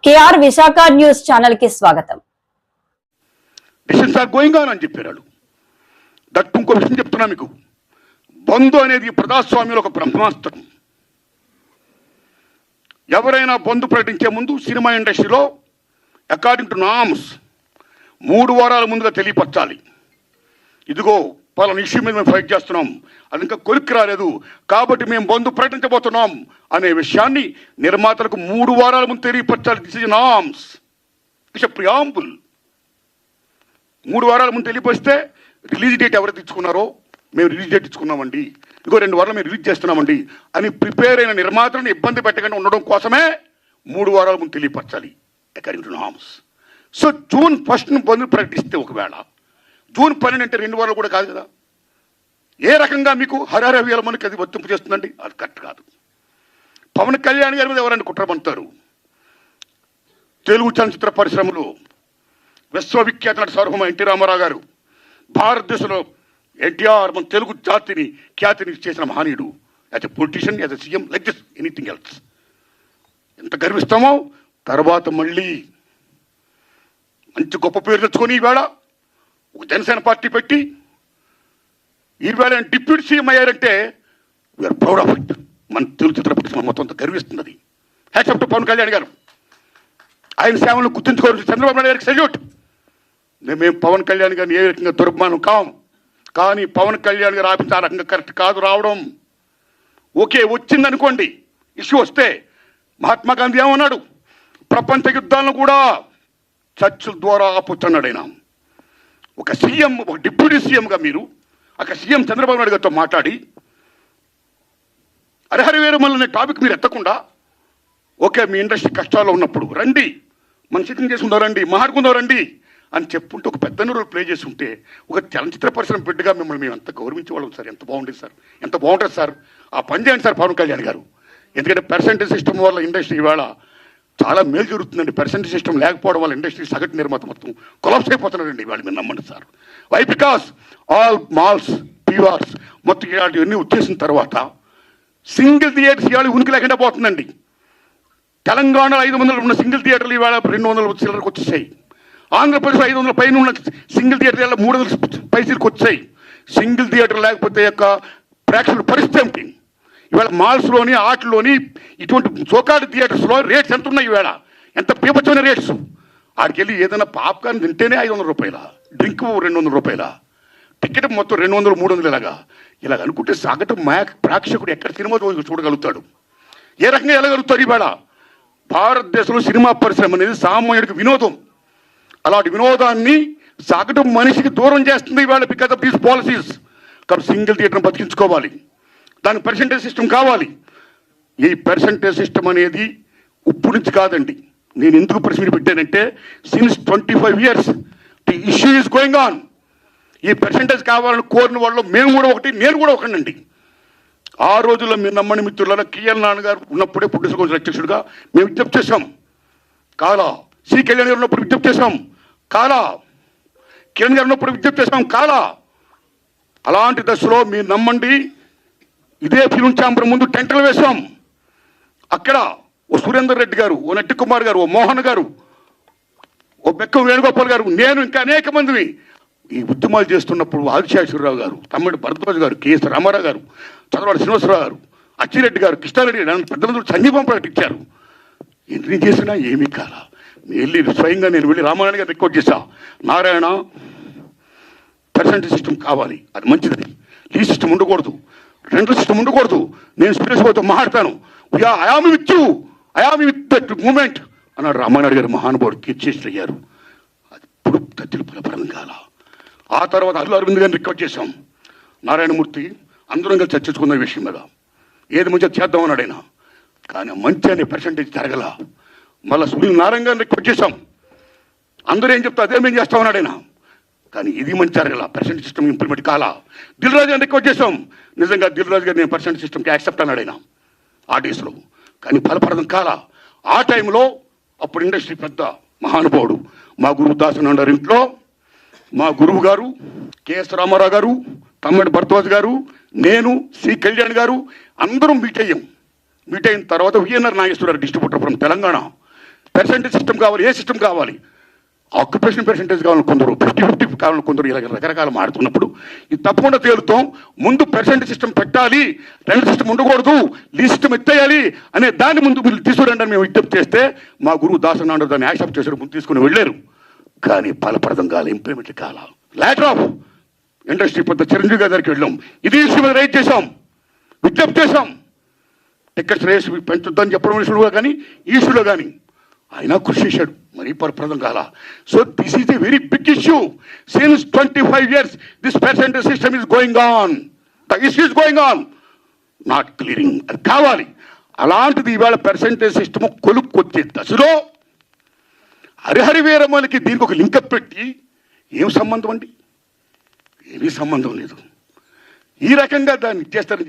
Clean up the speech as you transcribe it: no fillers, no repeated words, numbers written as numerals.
KR Visakha news channel కి స్వాగతం. Decisions are going on అని చెప్పారు. దట్ ఇంకో విషయం చెప్తున్నా మీకు, బంధు అనేది ప్రజాస్వామ్యంలో ఒక బ్రహ్మాస్త్రం. ఎవరైనా బంధు ప్రకటించే ముందు సినిమా ఇండస్ట్రీలో అకార్డింగ్ టు నామ్స్ 3 వారాల ముందుగా తెలియపరచాలి. ఇదిగో పలానా ఇష్యూ మీద మేము ఫైట్ చేస్తున్నాం, అది ఇంకా కొలిక్కి రాలేదు కాబట్టి మేము బంధు ప్రకటించబోతున్నాం అనే విషయాన్ని నిర్మాతలకు 3 వారాల ముందు తెలియపరచాలి. This is norms, it's a preamble. 3 వారాల ముందు తెలియపరిస్తే రిలీజ్ డేట్ ఎవరు తెచ్చుకున్నారో మేము రిలీజ్ డేట్ ఇచ్చుకున్నామండి, ఇంకో 2 వారాలు మేము రిలీజ్ చేస్తున్నామండి అని ప్రిపేర్ అయిన నిర్మాతలను ఇబ్బంది పెట్టకుండా ఉండడం కోసమే 3 వారాల ముందు తెలియపరచాలి according to norms. So June 1 బంధు ప్రకటిస్తే ఒకవేళ జూన్ 12 అంటే 2 వారాలు కూడా కాదు కదా. ఏ రకంగా మీకు హరహర మనకి అది వర్తింపు చేస్తుందండి? అది కరెక్ట్ కాదు. పవన్ కళ్యాణ్ గారి మీద ఎవరైనా కుట్ర పంతారు. తెలుగు చలనచిత్ర పరిశ్రమలో విశ్వవిఖ్యాత నట సార్వభౌమ ఎన్టీ రామారావు గారు, భారతదేశంలో ఎన్టీఆర్ మన తెలుగు జాతిని ఖ్యాతిని చేసిన మహనీయుడు. As a politician, as a CM, like this anything else. ఎంత గర్విస్తామో. తర్వాత మళ్ళీ మంచి గొప్ప పేరు తెచ్చుకొని ఈవేళ ఒక జనసేన పార్టీ పెట్టి ఈవేళ డిప్యూటీ సీఎం అయ్యారంటే వీఆర్ ప్రౌడ్ ఆఫ్ ఇట్. మన తెలుగు చిత్ర పరిశ్రమ మొత్తం అంతా గర్విస్తున్నది. Hats off to Pawan Kalyan garu. ఆయన సేవలను గుర్తుంచుకోవాలి. చంద్రబాబు నాయుడు గారికి సెల్యూట్. మేము పవన్ కళ్యాణ్ గారిని ఏ రకంగా దుర్మానం కాం, కానీ పవన్ కళ్యాణ్ గారు ఆఫీస్ ఆ రకంగా కరెక్ట్ కాదు రావడం. ఓకే, వచ్చిందనుకోండి, ఇష్యూ వస్తే మహాత్మా గాంధీ ఏమన్నాడు? ప్రపంచ యుద్ధాలను కూడా చర్చల ద్వారా ఆపొచ్చన్నాడు ఆయన. ఒక సీఎం, ఒక డిప్యూటీ సీఎంగా మీరు అక్కడ సీఎం చంద్రబాబు నాయుడు గారితో మాట్లాడి హరిహర వీరమల్లు అనే టాపిక్ మీరు ఎత్తకుండా, ఓకే మీ ఇండస్ట్రీ కష్టాల్లో ఉన్నప్పుడు రండి, మన సిట్టింగ్ చేసుకుందాం రండి, మాట్లాడుకుందాం రండి అని చెప్పుంటే ఒక పెద్ద రోల్ ప్లే చేసి ఉంటే ఒక చలనచిత్ర పరిశ్రమ బిడ్డగా మిమ్మల్ని మేము అంత గౌరవించేవాళ్ళం సార్. ఎంత బాగుండేది సార్, ఎంత బాగుంటుంది సార్. ఆ పని చేయండి సార్ పవన్ కళ్యాణ్ గారు. ఎందుకంటే పర్సెంటేజ్ సిస్టమ్ వల్ల ఇండస్ట్రీ ఇవాళ చాలా మేలు జరుగుతుందండి. పర్సెంటేజ్ సిస్టమ్ లేకపోవడం వల్ల ఇండస్ట్రీ సగటు నిర్మాత మొత్తం కొలాప్స్ అయిపోతున్నారండి ఇవాళ. మీరు నమ్మండి sir. Why? Because all malls, PVRs మొత్తం ఇవన్నీ వచ్చేసిన తర్వాత సింగిల్ థియేటర్స్ ఇవాళ ఉనికి లేకుండా పోతుందండి. తెలంగాణలో 500 ఉన్న సింగిల్ థియేటర్లు ఇవాళ 200 చిల్లరకు వచ్చేసాయి. ఆంధ్రప్రదేశ్ 500 పైన ఉన్న సింగిల్ థియేటర్ ఇవాళ 300 పైసలకు వచ్చాయి. సింగిల్ థియేటర్ లేకపోతే యొక్క ప్రేక్షకుల పరిస్థితి ఏమిటి? ఇవాళ మాల్స్లోని, ఆటల్లోని, ఇటువంటి చోకాటి థియేటర్స్లో రేట్స్ ఎంత ఉన్నాయి ఇవాళ? ఎంత పీపచ్చమైన రేట్స్. ఆడికి వెళ్ళి ఏదైనా పాప్కార్న్ తింటేనే 500 రూపాయల, డ్రింక్ 200 రూపాయల, టికెట్ మొత్తం 200, 300 ఇలాగ అనుకుంటే సగటు ప్రేక్షకుడు ఎక్కడ సినిమా చూడగలుగుతాడు? ఏ రకంగా వెళ్ళగలుగుతాడు? ఇవాళ భారతదేశంలో సినిమా పరిశ్రమ అనేది సామాన్యుడికి వినోదం. అలాంటి వినోదాన్ని సగటు మనిషికి దూరం చేస్తుంది ఇవాళ బికాస్ ఆఫ్ దీస్ పాలసీస్. కాబట్టి సింగిల్ థియేటర్ని బతికించుకోవాలి, దానికి పర్సెంటేజ్ సిస్టమ్ కావాలి. ఈ పర్సెంటేజ్ సిస్టమ్ అనేది ఇప్పుడు నుంచి కాదండి. నేను ఎందుకు ప్రశ్న పెట్టానంటే since 25 years the issue is going on. ఈ పర్సెంటేజ్ కావాలని కోరిన వాళ్ళు మేము కూడా ఒకటి, నేను కూడా ఒకనండి. ఆ రోజుల్లో మీరు నమ్మని మిత్రులలో కేఎల్ నాన్న గారు ఉన్నప్పుడే ప్రొడ్యూసర్ కౌన్సిల్ అధ్యక్షుడిగా మేము విజ్ఞప్తి చేశాం. కాలా సి కళ్యాణ్ గారు ఉన్నప్పుడు విజ్ఞప్తి చేశాం. కాలా కిరణ్ గారు ఉన్నప్పుడు విజ్ఞప్తి చేశాం. కాలా అలాంటి దశలో మీరు నమ్మండి, ఇదే ఫిలిం ఛాంబర్ ముందు టెంటలు వేశాం. అక్కడ ఓ సురేందర్ రెడ్డి గారు, ఓ నట్టి కుమార్ గారు, ఓ మోహన్ గారు, ఓ బెక్కం వేణుగోపాల్ గారు, నేను ఇంకా అనేక మందిని ఈ ఉద్యమాలు చేస్తున్నప్పుడు ఆదిశేషవరరావు గారు, తమ్ముడు భరద్వాజ్ గారు, కేఎస్ రామారావు గారు, చంద్రబాబు శ్రీనివాసరావు గారు, అచ్చిరెడ్డి గారు, కృష్ణారెడ్డి గారు పెద్దలందరూ సంఘీభం ప్రకటించారు. ఎన్ని చేసినా ఏమీ కాలా. వెళ్ళి స్వయంగా నేను వెళ్ళి రామారాయణ గారు రిక్వెస్ట్ చేశా, నారాయణ పర్సెంటేజ్ సిస్టమ్ కావాలి, అది మంచిది, ఈ సిస్టమ్ ఉండకూడదు, రెండో సిస్టమ్ ఉండకూడదు, నేను స్పీరియస్ పోతే మాట్లాడతాను, I am with you, I am with that moment అన్నాడు రామారాయణ గారు. మహానుభావుడు కీర్చేసి అయ్యారు. అది ఇప్పుడు తత్తులు ఫలపరం కాల. ఆ తర్వాత అల్లు అరవింద్ గారిని రిక్వెస్ట్ చేశాం, నారాయణమూర్తి అందరం కలిసి చర్చించుకున్న విషయం మీద ఏది మంచిగా చేద్దాం అన్నాడు ఆయన. కానీ మంచి అనే పర్సెంటేజ్ జరగల. మళ్ళీ సునీల్ నారాయణ గారిని రిక్వెస్ట్ చేశాం, అందరూ ఏం చెప్తా అదే మేము చేస్తామన్నాడు ఆయన. కానీ ఇది మంచి జరగల, పర్సెంటేజ్ సిస్టమ్ ఇంప్లిమెంట్ కాలా. దిల్ రాజు గారిని రిక్వెస్ట్ చేశాం, నిజంగా దిల్ రాజు గారు నేను పర్సెంటేజ్ సిస్టమ్కి యాక్సెప్ట్ అన్నాడు ఆయన ఆ డేస్లో. కానీ ఫలప్రదం కాలా. ఆ టైంలో అప్పుడు ఇండస్ట్రీ పెద్ద మహానుభావుడు మా గురువు దాసన్ అన్నారు ఇంట్లో, మా గురువు గారు కేఎస్ రామారావు గారు, తమ్ముడు భరద్వాజ్ గారు, నేను, సి కళ్యాణ్ గారు అందరం మీట్ అయ్యాం. మీట్ అయిన తర్వాత VNR Nageswararao distributor from Telangana percentage system కావాలి, ఏ సిస్టమ్ కావాలి, ఆక్యుపేషన్ పర్సెంటేజ్ కావాలని కొందరు, 50-50 కావాలని కొందరు, ఇలా రకరకాల మారుతున్నప్పుడు ఇది తప్పకుండా తేలుతాం. ముందు పర్సెంటేజ్ సిస్టమ్ పెట్టాలి, రెండు సిస్టమ్ ఉండకూడదు, లీజ్ సిస్టమ్ ఎత్తేయాలి అనే దాన్ని ముందు వీళ్ళు తీసుకురండి అని మేము విజ్ఞప్తి చేస్తే మా గురువు దాసనాడు దాన్ని యాక్సెప్ట్ చేశారు, ముందు తీసుకుని వెళ్ళారు. కానీ ఫలప్రదం కాలే, ఇంప్లిమెంట్ కాల. లెటర్ ఆఫ్ ఇండస్ట్రీ పెద్ద చిరంజీవి గారి దగ్గరికి వెళ్ళాం, ఇది ఇష్యూ మీద రైజ్ చేశాం, విజ్ఞప్తి చేశాం. టికెట్స్ రేస్ పెంచుద్దని చెప్పడం ఇష్యూలో కానీ ఈ ఇష్యూలో కానీ ఆయన కృషి చేశాడు, మరీ ఫలప్రదం కాల. So this is a very big issue. Since 25 years this percentage system is going on, the issue is going on, not clearing. అది కావాలి. అలాంటిది ఇవాళ పర్సెంటేజ్ సిస్టమ్ కొలుక్కొచ్చే దశలో హరిహరి వీరమ్మలకి దీనికి ఒక లింకప్ పెట్టి ఏం సంబంధం అండి? ఏమీ సంబంధం లేదు. ఈ రకంగా దాన్ని చేస్తారని